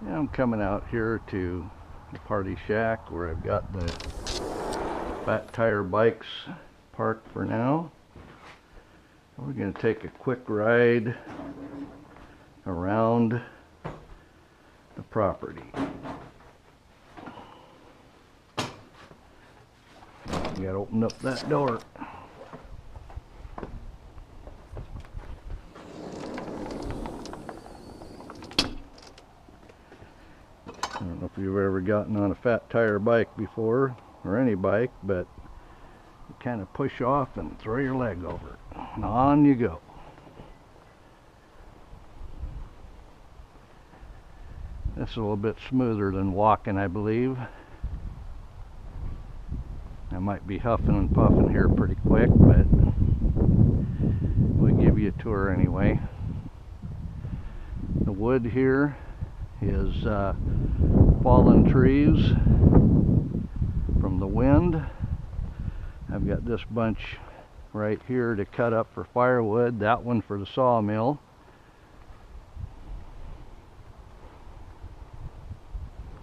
I'm coming out here to the party shack where I've got the fat tire bikes parked for now. We're going to take a quick ride around the property. You got to open up that door. I don't know if you've ever gotten on a fat tire bike before, or any bike, but you kind of push off and throw your leg over it, and on you go. This is a little bit smoother than walking, I believe. I might be huffing and puffing here pretty quick, but we'll give you a tour anyway. The wood here is fallen trees from the wind. I've got this bunch right here to cut up for firewood, that one for the sawmill.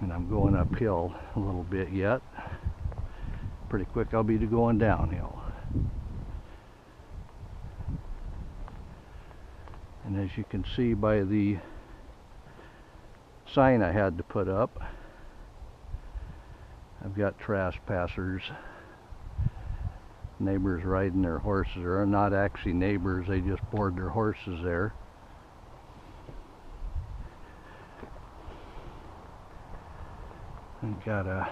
And I'm going uphill a little bit yet. Pretty quick I'll be going downhill. And as you can see by the sign I had to put up, I've got trespassers, neighbors riding their horses. They're not actually neighbors, they just board their horses there. I've got a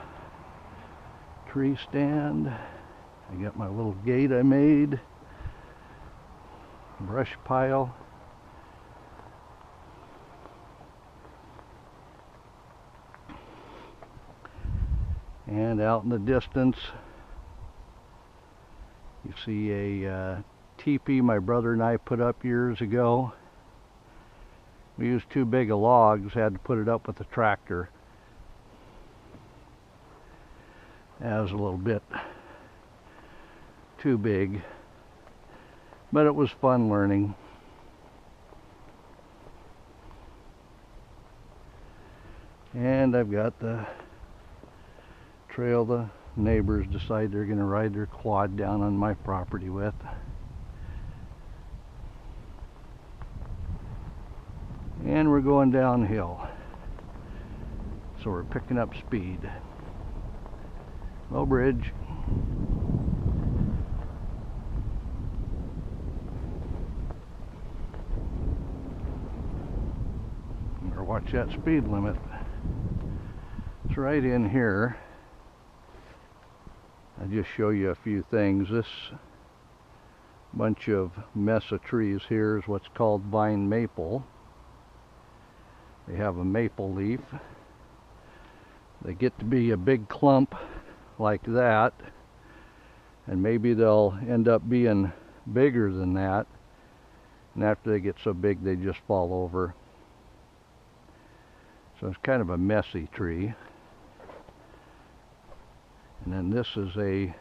tree stand. I got my little gate I made, brush pile. And out in the distance you see a teepee my brother and I put up years ago. We used too big of logs, had to put it up with a tractor. That was a little bit too big, but it was fun learning. And I've got the trail the neighbors decide they're going to ride their quad down on my property with. And we're going downhill, so we're picking up speed. Low bridge. Better watch that speed limit. It's right in here. I'll just show you a few things. This bunch of mess of trees here is what's called vine maple. They have a maple leaf. They get to be a big clump like that, and maybe they'll end up being bigger than that, and after they get so big they just fall over. So it's kind of a messy tree. And then this is a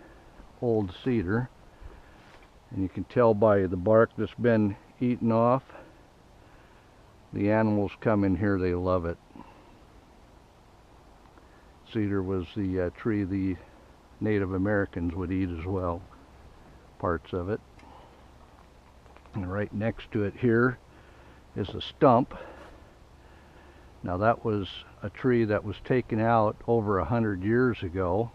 old cedar, and you can tell by the bark that's been eaten off. The animals come in here, they love it. Cedar was the tree the Native Americans would eat as well, parts of it. And right next to it here is a stump. Now that was a tree that was taken out over 100 years ago,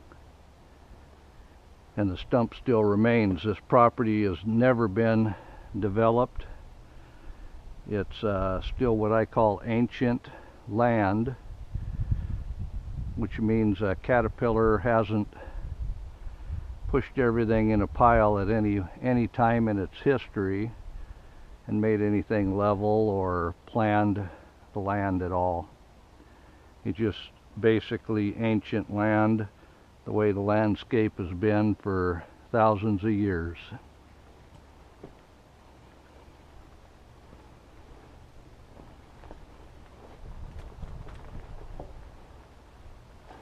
and the stump still remains. This property has never been developed. It's still what I call ancient land, which means a caterpillar hasn't pushed everything in a pile at any time in its history and made anything level or planned the land at all. It's just basically ancient land, the way the landscape has been for thousands of years.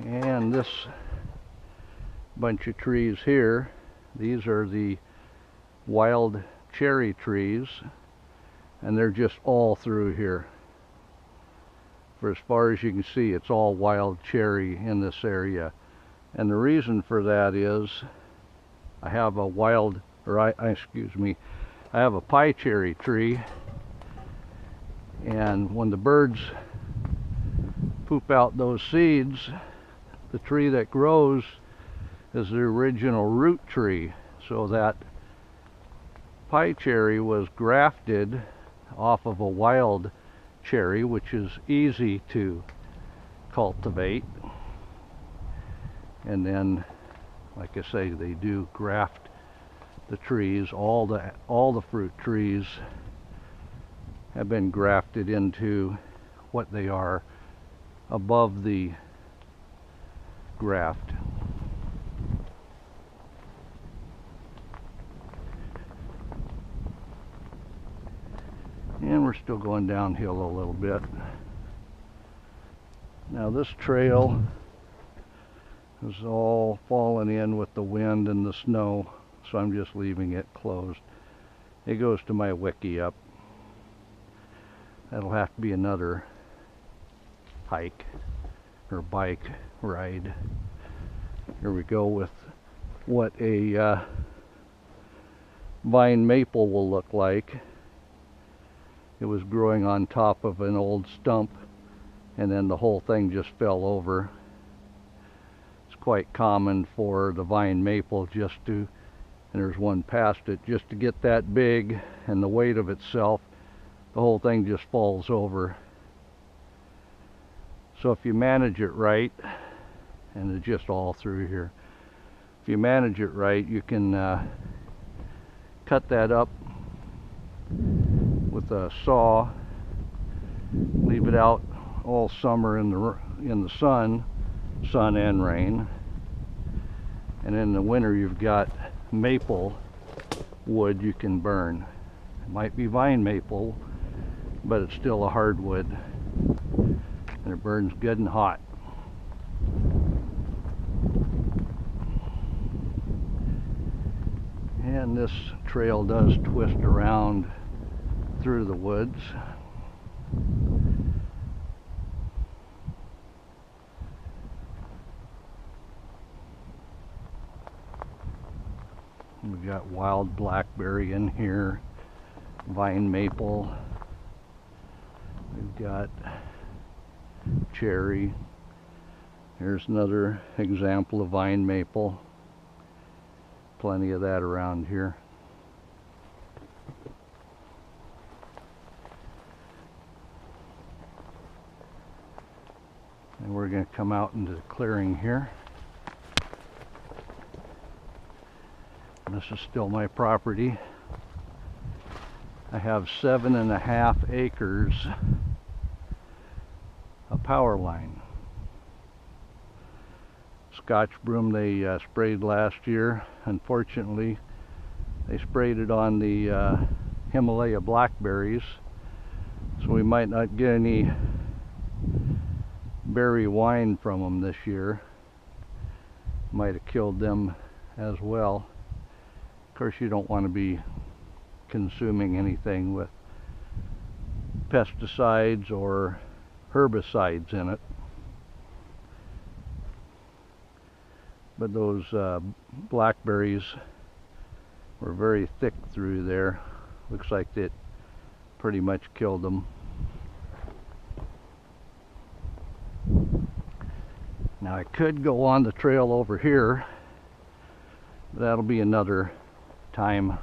And this bunch of trees here, these are the wild cherry trees, and they're just all through here. For as far as you can see, it's all wild cherry in this area. And the reason for that is I have a I have a pie cherry tree, and when the birds poop out those seeds, the tree that grows is the original root tree. So that pie cherry was grafted off of a wild cherry, which is easy to cultivate. And then, like I say, they do graft the trees. All the fruit trees have been grafted into what they are above the graft. And we're still going downhill a little bit. Now this trail is all fallen in with the wind and the snow, so I'm just leaving it closed. It goes to my wiki up. That'll have to be another hike or bike ride. Here we go with what a vine maple will look like. It was growing on top of an old stump, and then the whole thing just fell over. It's quite common for the vine maple just to, and there's one past it, just to get that big, and the weight of itself, the whole thing just falls over. So if you manage it right, and it's just all through here, if you manage it right, you can cut that up with a saw, leave it out all summer in the sun and rain, and in the winter you've got maple wood you can burn. It might be vine maple, but it's still a hardwood, and it burns good and hot. And this trail does twist around through the woods. We got wild blackberry in here, vine maple, we've got cherry. Here's another example of vine maple. Plenty of that around here. And we're going to come out into the clearing here. And this is still my property. I have 7.5 acres of power line. Scotch broom they sprayed last year. Unfortunately, they sprayed it on the Himalaya blackberries, so we might not get any berry wine from them this year. Might have killed them as well. Of course, you don't want to be consuming anything with pesticides or herbicides in it. But those blackberries were very thick through there. Looks like it pretty much killed them. Now I could go on the trail over here, but that'll be another time.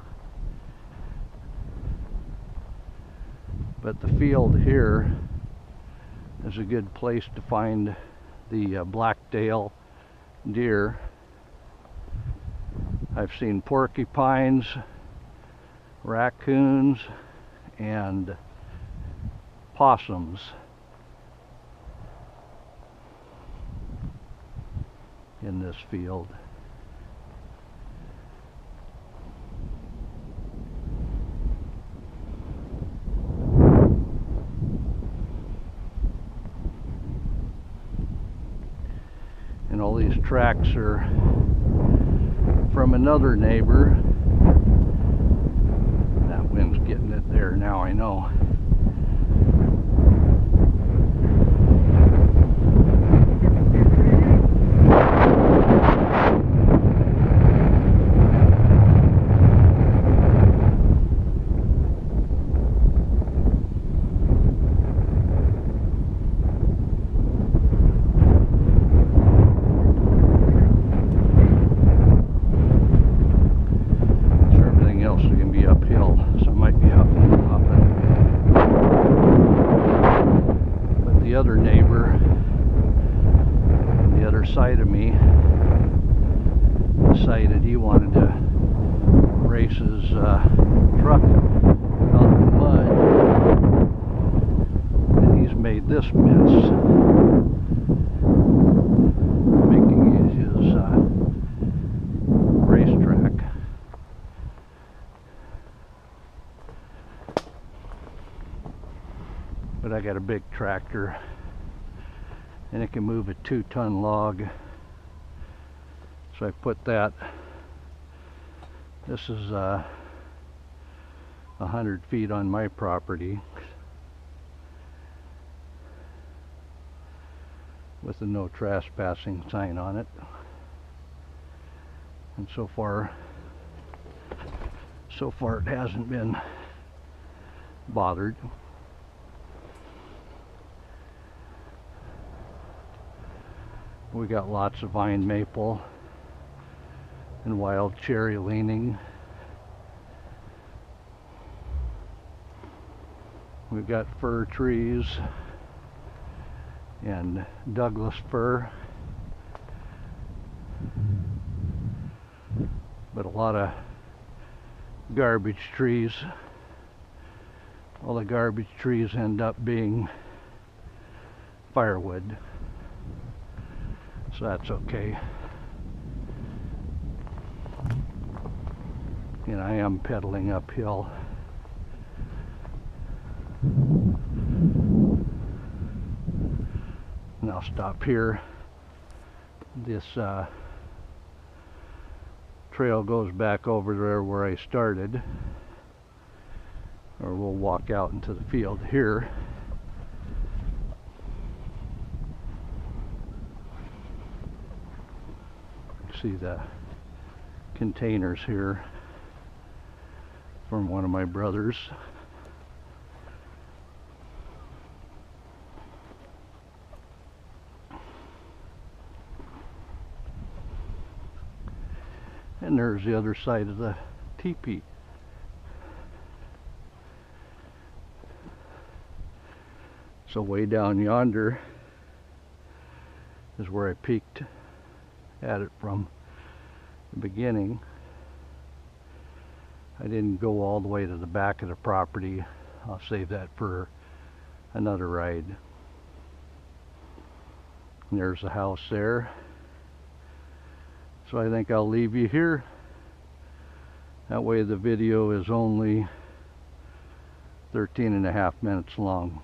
But the field here is a good place to find the black-tailed deer. I've seen porcupines, raccoons, and possums. In this field. And all these tracks are from another neighbor. That wind's getting it there now, I know. side of me decided he wanted to race his truck out in the mud, and he's made this mess, making it his racetrack. But I got a big tractor, and it can move a 2-ton log, so I put that. This is 100 feet on my property with a no trespassing sign on it, and so far it hasn't been bothered. We got lots of vine maple and wild cherry leaning. We've got fir trees and Douglas fir, but a lot of garbage trees. All the garbage trees end up being firewood, so that's okay. And I am pedaling uphill. And I'll stop here. This trail goes back over there where I started, or we'll walk out into the field here. See the containers here from one of my brothers. And there's the other side of the teepee. So way down yonder is where I peeked at it from the beginning. I didn't go all the way to the back of the property. I'll save that for another ride. And there's the house there. So I think I'll leave you here. That way the video is only 13.5 minutes long.